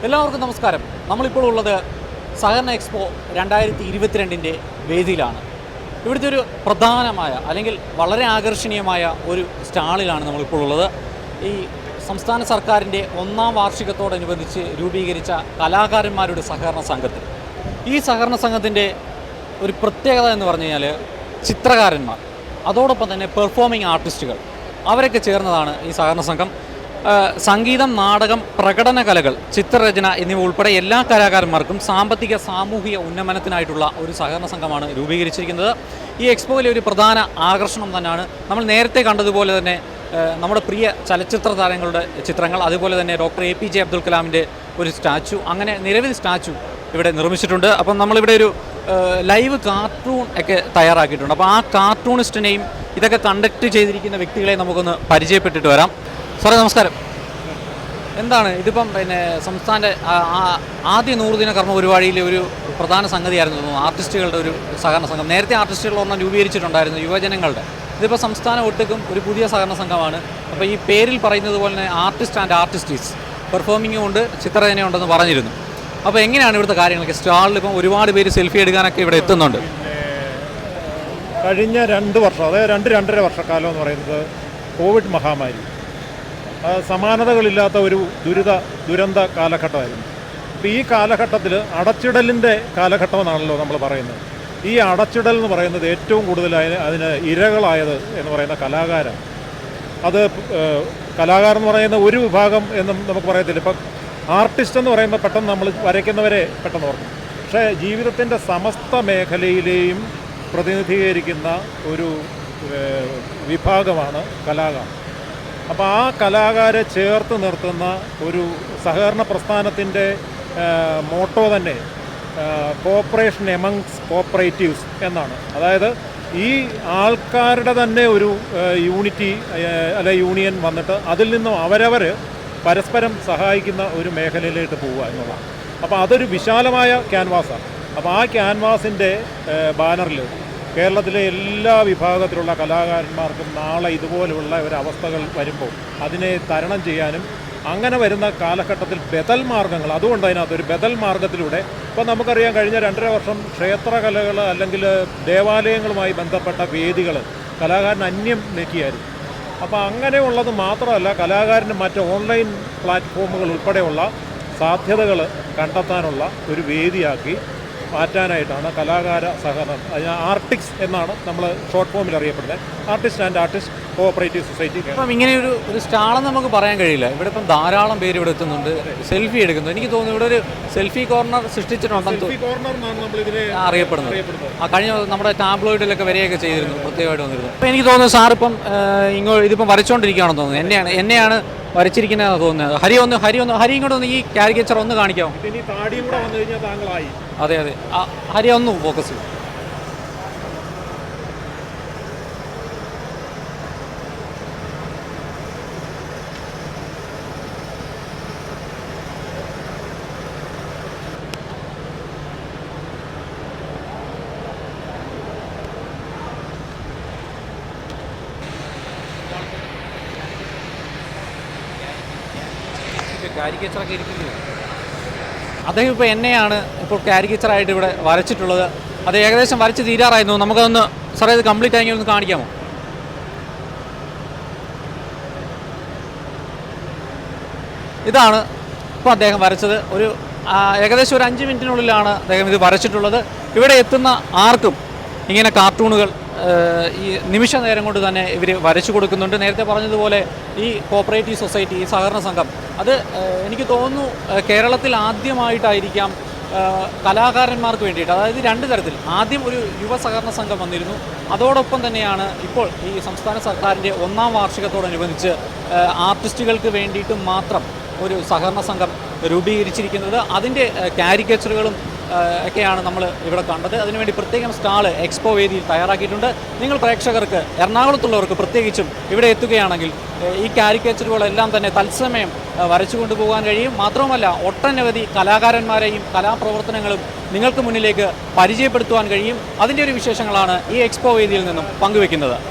എല്ലാവർക്കും നമസ്കാരം. നമ്മളിപ്പോൾ ഉള്ളത് സഹകരണ എക്സ്പോ 2022 വേദിയിലാണ്. ഇവിടുത്തെ ഒരു പ്രധാനമായ അല്ലെങ്കിൽ വളരെ ആകർഷണീയമായ ഒരു സ്റ്റാളിലാണ് നമ്മളിപ്പോൾ ഉള്ളത്. ഈ സംസ്ഥാന സർക്കാരിൻ്റെ 1ാം വാർഷികത്തോടനുബന്ധിച്ച് രൂപീകരിച്ച കലാകാരന്മാരുടെ സഹകരണ സംഘത്തിൽ ഈ സഹകരണ സംഘത്തിൻ്റെ ഒരു പ്രത്യേകത എന്ന് പറഞ്ഞു കഴിഞ്ഞാൽ ചിത്രകാരന്മാർ, അതോടൊപ്പം തന്നെ പെർഫോമിംഗ് ആർട്ടിസ്റ്റുകൾ, അവരൊക്കെ ചേർന്നതാണ് ഈ സഹകരണ സംഘം. സംഗീതം, നാടകം, പ്രകടന കലകൾ, ചിത്രരചന എന്നിവ ഉൾപ്പെടെ എല്ലാ കലാകാരന്മാർക്കും സാമ്പത്തിക സാമൂഹിക ഉന്നമനത്തിനായിട്ടുള്ള ഒരു സഹകരണ സംഘമാണ് രൂപീകരിച്ചിരിക്കുന്നത്. ഈ എക്സ്പോയിലെ ഒരു പ്രധാന ആകർഷണം തന്നെയാണ് നമ്മൾ നേരത്തെ കണ്ടതുപോലെ തന്നെ നമ്മുടെ പ്രിയ ചലച്ചിത്ര താരങ്ങളുടെ ചിത്രങ്ങൾ, അതുപോലെ തന്നെ ഡോക്ടർ APJ അബ്ദുൽ കലാമിൻ്റെ ഒരു സ്റ്റാച്ചു, അങ്ങനെ നിരവധി സ്റ്റാച്ചു ഇവിടെ നിർമ്മിച്ചിട്ടുണ്ട്. അപ്പം നമ്മളിവിടെ ഒരു ലൈവ് കാർട്ടൂൺ ഒക്കെ തയ്യാറാക്കിയിട്ടുണ്ട്. അപ്പോൾ ആ കാർട്ടൂണിസ്റ്റിനെയും ഇതൊക്കെ കണ്ടക്ട് ചെയ്തിരിക്കുന്ന വ്യക്തികളെ നമുക്കൊന്ന് പരിചയപ്പെട്ടിട്ട് വരാം. സാറേ നമസ്കാരം. എന്താണ് ഇതിപ്പം സംസ്ഥാന ആദ്യ 100 ദിന കർമ്മ പരിപാടിയിലെ ഒരു പ്രധാന സംഗതിയായിരുന്നു തോന്നുന്നു ആർട്ടിസ്റ്റുകളുടെ ഒരു സഹകരണ സംഘം. നേരത്തെ ആർട്ടിസ്റ്റുകൾ ഒരെണ്ണം രൂപീകരിച്ചിട്ടുണ്ടായിരുന്നു യുവജനങ്ങളുടെ. ഇതിപ്പോൾ സംസ്ഥാനം ഒട്ടുക്കും ഒരു പുതിയ സഹകരണ സംഘമാണ്. അപ്പോൾ ഈ പേരിൽ പറയുന്നത് പോലെ തന്നെ ആർട്ടിസ്റ്റ് ആൻഡ് ആർട്ടിസ്റ്റീസ്, പെർഫോമിങ്ങും ഉണ്ട്, ചിത്രരചനയുണ്ടെന്ന് പറഞ്ഞിരുന്നു. അപ്പോൾ എങ്ങനെയാണ് ഇവിടുത്തെ കാര്യങ്ങളൊക്കെ? സ്റ്റാളിൽ ഇപ്പം ഒരുപാട് പേര് സെൽഫി എടുക്കാനൊക്കെ ഇവിടെ എത്തുന്നുണ്ട്. കഴിഞ്ഞ 2 വർഷം, അതായത് 2-2.5 വർഷക്കാലം എന്ന് പറയുന്നത് കോവിഡ് മഹാമാരി, സമാനതകളില്ലാത്ത ഒരു ദുരന്ത കാലഘട്ടമായിരുന്നു. അപ്പോൾ ഈ കാലഘട്ടത്തിൽ അടച്ചിടലിൻ്റെ കാലഘട്ടമെന്നാണല്ലോ നമ്മൾ പറയുന്നത്. ഈ അടച്ചിടൽ എന്ന് പറയുന്നത് ഏറ്റവും കൂടുതൽ അതിന് ഇരകളായത് എന്ന് പറയുന്ന കലാകാരൻ. അത് കലാകാരൻ എന്ന് പറയുന്ന ഒരു വിഭാഗം എന്നും നമുക്ക് പറയത്തില്ല. ഇപ്പം ആർട്ടിസ്റ്റ് എന്ന് പറയുമ്പോൾ പെട്ടെന്ന് നമ്മൾ വരയ്ക്കുന്നവരെ പെട്ടെന്ന് ഓർക്കും. പക്ഷേ ജീവിതത്തിൻ്റെ സമസ്ത മേഖലയിലെയും പ്രതിനിധീകരിക്കുന്ന ഒരു വിഭാഗമാണ് കലാകാരൻ. അപ്പോൾ ആ കലാകാരെ ചേർത്ത് നിർത്തുന്ന ഒരു സഹകരണ പ്രസ്ഥാനത്തിൻ്റെ മോട്ടോ തന്നെ കോപ്പറേഷൻ എമംഗ്സ് കോപ്പറേറ്റീവ്സ് എന്നാണ്. അതായത് ഈ ആൾക്കാരുടെ തന്നെ ഒരു യൂണിറ്റി അല്ലെ യൂണിയൻ വന്നിട്ട് അതിൽ നിന്നും അവരവർ പരസ്പരം സഹായിക്കുന്ന ഒരു മേഖലയിലേക്ക് പോവുക എന്നുള്ളതാണ്. അപ്പോൾ അതൊരു വിശാലമായ ക്യാൻവാസാണ്. അപ്പോൾ ആ ക്യാൻവാസിൻ്റെ ബാനറിൽ കേരളത്തിലെ എല്ലാ വിഭാഗത്തിലുള്ള കലാകാരന്മാർക്കും നാളെ ഇതുപോലെയുള്ള ഒരവസ്ഥകൾ വരുമ്പോൾ അതിനെ തരണം ചെയ്യാനും, അങ്ങനെ വരുന്ന കാലഘട്ടത്തിൽ ബദൽ മാർഗ്ഗങ്ങൾ, അതുകൊണ്ട് അതിനകത്തൊരു ബദൽ മാർഗ്ഗത്തിലൂടെ ഇപ്പം നമുക്കറിയാം കഴിഞ്ഞ 2.5 വർഷം ക്ഷേത്രകലകൾ അല്ലെങ്കിൽ ദേവാലയങ്ങളുമായി ബന്ധപ്പെട്ട വേദികൾ കലാകാരൻ അന്യം നീക്കിയായിരുന്നു. അപ്പോൾ അങ്ങനെയുള്ളത് മാത്രമല്ല, കലാകാരന് മറ്റ് ഓൺലൈൻ പ്ലാറ്റ്ഫോമുകൾ ഉൾപ്പെടെയുള്ള സാധ്യതകൾ കണ്ടെത്താനുള്ള ഒരു വേദിയാക്കി മാറ്റാനായിട്ടാണ് കലാകാര സഹകരണം, അതിന് ആർട്ടിക്സ് എന്നാണ് നമ്മൾ ഷോർട്ട് ഫോമിൽ അറിയപ്പെടുന്നത്, artist and artist cooperative society. അപ്പം ഇങ്ങനെ ഒരു സ്റ്റാളെന്ന് നമുക്ക് പറയാൻ കഴിയില്ല. ഇവിടെ ഇപ്പം ധാരാളം പേര് ഇവിടെ എത്തുന്നുണ്ട്, സെൽഫി എടുക്കുന്നു. എനിക്ക് തോന്നുന്നു ഇവിടെ ഒരു സെൽഫി കോർണർ സൃഷ്ടിച്ചിട്ടുണ്ടെന്ന് അറിയപ്പെടുന്നത്. കഴിഞ്ഞ നമ്മുടെ ടാബ്ലോയിഡിലൊക്കെ വരികയൊക്കെ ചെയ്തിരുന്നു, പ്രത്യേകമായിട്ട് വന്നിരുന്നു. അപ്പോൾ എനിക്ക് തോന്നുന്നു സാറിപ്പം ഇതിപ്പം വരച്ചുകൊണ്ടിരിക്കുകയാണെന്ന് തോന്നുന്നു. എന്നെയാണ് വരച്ചിരിക്കുന്നതെന്ന് തോന്നുന്നത്. ഹരി ഇങ്ങോട്ട് ഒന്ന് ഈ കാരിക്കേച്ചർ ഒന്ന് കാണിക്കാമോ? അതെ, ഹരി ഒന്ന് ഫോക്കസ് ചെയ്യും. കാരിക്കേച്ചറൊക്കെ ഇരിക്കുന്നത് അദ്ദേഹം ഇപ്പോൾ എന്നെയാണ് ഇപ്പോൾ കാരിക്കേച്ചറായിട്ട് ഇവിടെ വരച്ചിട്ടുള്ളത്. അത് ഏകദേശം വരച്ച് തീരാറായിരുന്നു. നമുക്കതൊന്ന് സാറേ ഇത് കംപ്ലീറ്റ് ആയെങ്കിൽ ഒന്ന് കാണിക്കാമോ? ഇതാണ് ഇപ്പോൾ അദ്ദേഹം വരച്ചത്. ഏകദേശം ഒരു 5 മിനിറ്റിനുള്ളിലാണ് അദ്ദേഹം ഇത് വരച്ചിട്ടുള്ളത്. ഇവിടെ എത്തുന്ന ആർക്കും ഇങ്ങനെ കാർട്ടൂണുകൾ ഈ നിമിഷ നേരം കൊണ്ട് തന്നെ ഇവർ വരച്ചു കൊടുക്കുന്നുണ്ട്. നേരത്തെ പറഞ്ഞതുപോലെ ഈ കോപ്പറേറ്റീവ് സൊസൈറ്റി, ഈ സഹകരണ സംഘം, അത് എനിക്ക് തോന്നുന്നു കേരളത്തിൽ ആദ്യമായിട്ടായിരിക്കാം കലാകാരന്മാർക്ക് വേണ്ടിയിട്ട്, അതായത് 2 തരത്തിൽ. ആദ്യം ഒരു യുവ സഹകരണ സംഘം വന്നിരുന്നു. അതോടൊപ്പം തന്നെയാണ് ഇപ്പോൾ ഈ സംസ്ഥാന സർക്കാരിൻ്റെ 1ാം വാർഷികത്തോടനുബന്ധിച്ച് ആർട്ടിസ്റ്റുകൾക്ക് വേണ്ടിയിട്ടും മാത്രം ഒരു സഹകരണ സംഘം രൂപീകരിച്ചിരിക്കുന്നത്. അതിൻ്റെ കാരിക്കേച്ചറുകളും ഒക്കെയാണ് നമ്മൾ ഇവിടെ കണ്ടത്. അതിനുവേണ്ടി പ്രത്യേകം സ്റ്റാള് എക്സ്പോ വേദിയിൽ തയ്യാറാക്കിയിട്ടുണ്ട്. നിങ്ങൾ പ്രേക്ഷകർക്ക്, എറണാകുളത്തുള്ളവർക്ക് പ്രത്യേകിച്ചും ഇവിടെ എത്തുകയാണെങ്കിൽ ഈ കാരിക്കേച്ചറുകളെല്ലാം തന്നെ തത്സമയം വരച്ചു കൊണ്ടുപോകാൻ കഴിയും. മാത്രവുമല്ല ഒട്ടനവധി കലാകാരന്മാരെയും കലാപ്രവർത്തനങ്ങളും നിങ്ങൾക്ക് മുന്നിലേക്ക് പരിചയപ്പെടുത്തുവാൻ കഴിയും. അതിൻ്റെ ഒരു വിശേഷങ്ങളാണ് ഈ എക്സ്പോ വേദിയിൽ നിന്നും പങ്കുവെക്കുന്നത്.